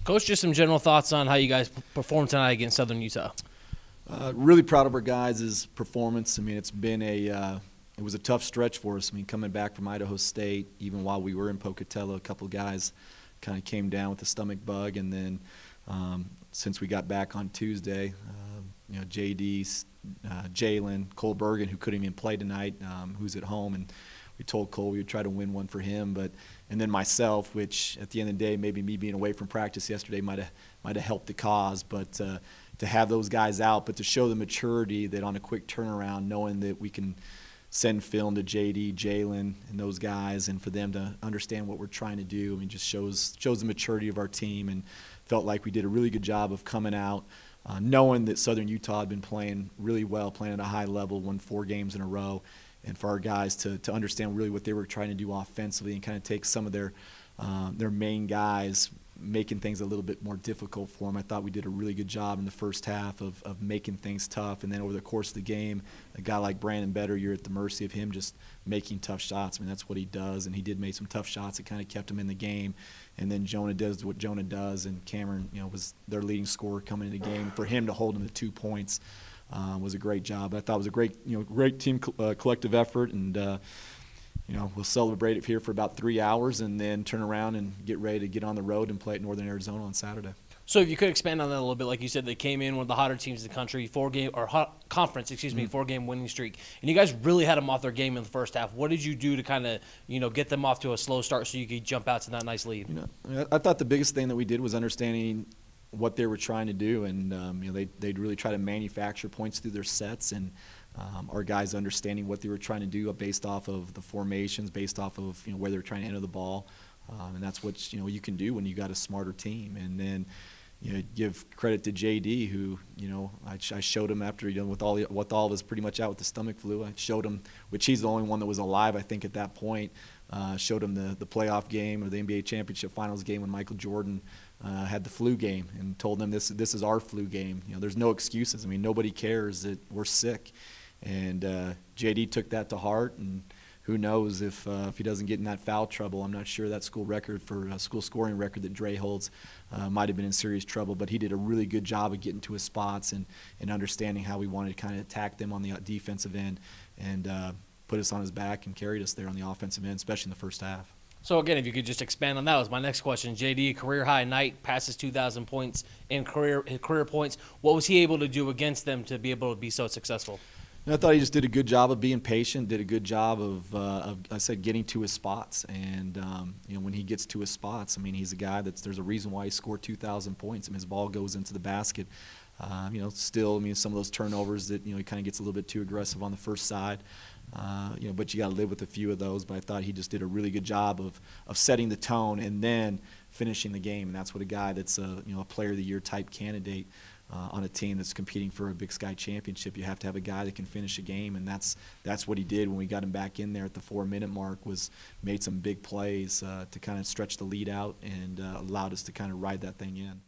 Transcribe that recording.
Coach, just some general thoughts on how you guys performed tonight against Southern Utah. Really proud of our guys' performance. I mean, it was a tough stretch for us. I mean, coming back from Idaho State, even while we were in Pocatello, a couple of guys kind of came down with the stomach bug, and then since we got back on Tuesday, JD, Jalen, Cole Bergen, who couldn't even play tonight, who's at home, and we told Cole we would try to win one for him, and then myself, which at the end of the day, maybe me being away from practice yesterday might have helped the cause, but to have those guys out, but to show the maturity that on a quick turnaround, knowing that we can send film to JD, Jalen, and those guys, and for them to understand what we're trying to do. I mean, just shows the maturity of our team, and felt like we did a really good job of coming out, knowing that Southern Utah had been playing really well, playing at a high level, won 4 games in a row, and for our guys to understand really what they were trying to do offensively and kind of take some of their main guys, making things a little bit more difficult for them. I thought we did a really good job in the first half of making things tough, and then over the course of the game, a guy like Brandon Better, you're at the mercy of him just making tough shots. I mean, that's what he does, and he did make some tough shots that kind of kept him in the game. And then Jonah does what Jonah does, and Cameron, was their leading scorer coming into the game. For him to hold him to 2 points was a great job. I thought it was a great team collective effort, and we'll celebrate it here for about 3 hours and then turn around and get ready to get on the road and play at Northern Arizona on Saturday. So if you could expand on that a little bit, like you said, they came in one of the hotter teams in the country, 4-game winning streak, and you guys really had them off their game in the first half. What did you do to kind of get them off to a slow start so you could jump out to that nice lead? I thought the biggest thing that we did was understanding what they were trying to do, and they'd really try to manufacture points through their sets, and our guys understanding what they were trying to do based off of the formations, based off of where they were trying to enter the ball, and that's what you can do when you got a smarter team. And then give credit to JD, who I showed him after with all of us pretty much out with the stomach flu. I showed him, which he's the only one that was alive I think at that point. Showed him the playoff game or the NBA championship finals game when Michael Jordan had the flu game, and told them this is our flu game. There's no excuses. I mean, nobody cares that we're sick. And JD took that to heart, and who knows if he doesn't get in that foul trouble. I'm not sure that school record for school scoring record that Dre holds might have been in serious trouble, but he did a really good job of getting to his spots and understanding how we wanted to kind of attack them on the defensive end, and put us on his back and carried us there on the offensive end, especially in the first half. So, again, if you could just expand on that, was my next question. JD, career-high night, passes 2,000 points in career points. What was he able to do against them to be able to be so successful? I thought he just did a good job of being patient, did a good job of getting to his spots. And, when he gets to his spots, I mean, he's a guy there's a reason why he scored 2,000 points. I mean, his ball goes into the basket. Still, some of those turnovers that, he kind of gets a little bit too aggressive on the first side. But you got to live with a few of those. But I thought he just did a really good job of setting the tone and then finishing the game. And that's what a guy that's a Player of the Year type candidate on a team that's competing for a Big Sky championship, you have to have a guy that can finish a game, and that's what he did when we got him back in there at the 4-minute mark. Was made some big plays to kind of stretch the lead out and allowed us to kind of ride that thing in.